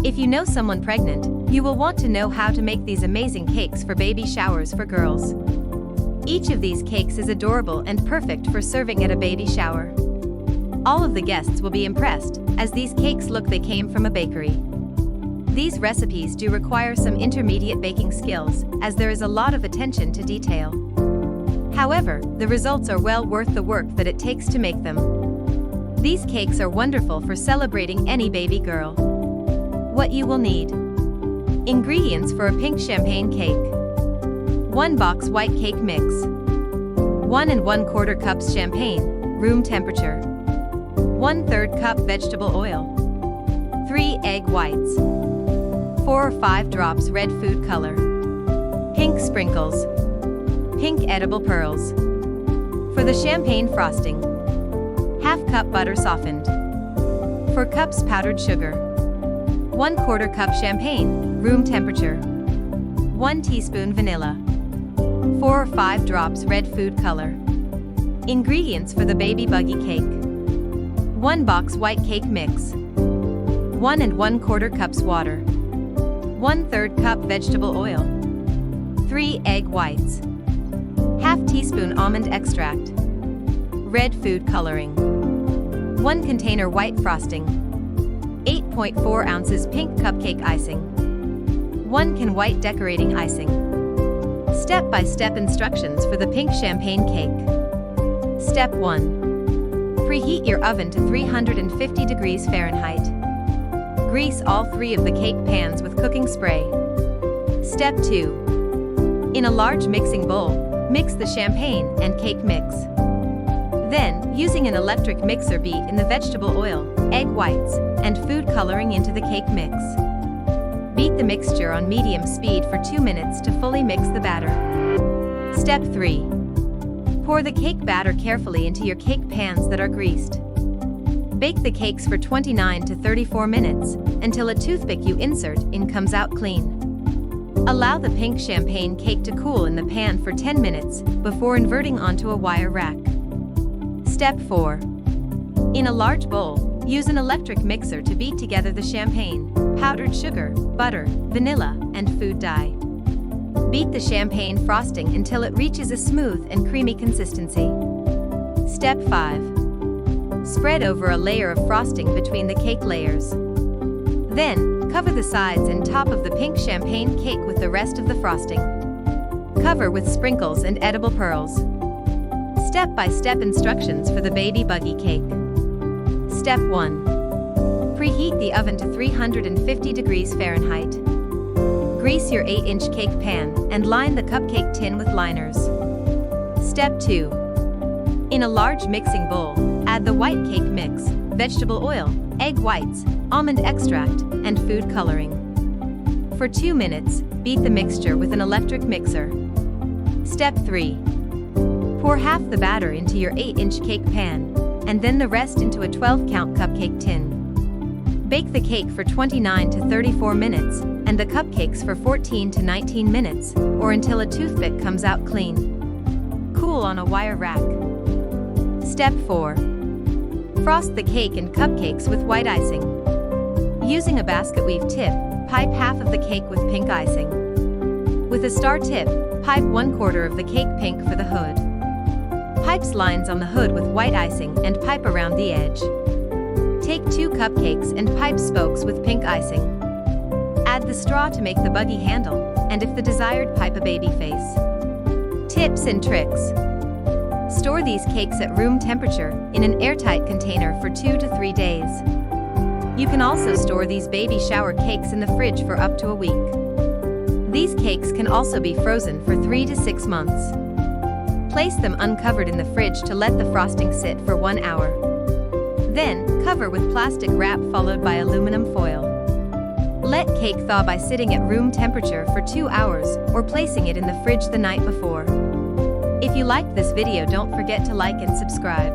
If you know someone pregnant, you will want to know how to make these amazing cakes for baby showers for girls. Each of these cakes is adorable and perfect for serving at a baby shower. All of the guests will be impressed, as these cakes look they came from a bakery. These recipes do require some intermediate baking skills, as there is a lot of attention to detail. However, the results are well worth the work that it takes to make them. These cakes are wonderful for celebrating any baby girl. What you will need: ingredients for a pink champagne cake. 1 box white cake mix. 1 1/4 cups champagne, room temperature. 1/3 cup vegetable oil. 3 egg whites. 4 or 5 drops red food color. Pink sprinkles. Pink edible pearls. For the champagne frosting: 1/2 cup butter softened. 4 cups powdered sugar. 1/4 cup champagne, room temperature. 1 teaspoon vanilla. 4 or 5 drops red food color. Ingredients for the baby buggy cake: 1 box white cake mix. 1 1/4 cups water. 1/3 cup vegetable oil. 3 egg whites. 1/2 teaspoon almond extract. Red food coloring. 1 container white frosting. 8.4 ounces pink cupcake icing. 1 can white decorating icing. Step-by-step instructions for the pink champagne cake. Step 1. Preheat your oven to 350 degrees Fahrenheit. Grease all 3 of the cake pans with cooking spray. Step 2. In a large mixing bowl, mix the champagne and cake mix. Then, using an electric mixer, beat in the vegetable oil, egg whites, and food coloring into the cake mix. Beat the mixture on medium speed for 2 minutes to fully mix the batter. Step 3. Pour the cake batter carefully into your cake pans that are greased. Bake the cakes for 29 to 34 minutes, until a toothpick you insert in comes out clean. Allow the pink champagne cake to cool in the pan for 10 minutes, before inverting onto a wire rack. Step 4. In a large bowl, use an electric mixer to beat together the champagne, powdered sugar, butter, vanilla, and food dye. Beat the champagne frosting until it reaches a smooth and creamy consistency. Step 5. Spread over a layer of frosting between the cake layers. Then, cover the sides and top of the pink champagne cake with the rest of the frosting. Cover with sprinkles and edible pearls. Step-by-step instructions for the baby buggy cake. Step 1. Preheat the oven to 350 degrees Fahrenheit. Grease your 8-inch cake pan and line the cupcake tin with liners. Step 2. In a large mixing bowl, add the white cake mix, vegetable oil, egg whites, almond extract, and food coloring. For 2 minutes, beat the mixture with an electric mixer. Step 3. Pour half the batter into your 8-inch cake pan, and then the rest into a 12-count cupcake tin. Bake the cake for 29 to 34 minutes, and the cupcakes for 14 to 19 minutes, or until a toothpick comes out clean. Cool on a wire rack. Step 4. Frost the cake and cupcakes with white icing. Using a basket weave tip, pipe half of the cake with pink icing. With a star tip, pipe 1/4 of the cake pink for the hood. Pipe lines on the hood with white icing and pipe around the edge. Take 2 cupcakes and pipe spokes with pink icing. Add the straw to make the buggy handle, and if the desired, pipe a baby face. Tips and tricks. Store these cakes at room temperature in an airtight container for 2 to 3 days. You can also store these baby shower cakes in the fridge for up to a week. These cakes can also be frozen for 3 to 6 months. Place them uncovered in the fridge to let the frosting sit for 1 hour. Then, cover with plastic wrap followed by aluminum foil. Let cake thaw by sitting at room temperature for 2 hours or placing it in the fridge the night before. If you liked this video, don't forget to like and subscribe.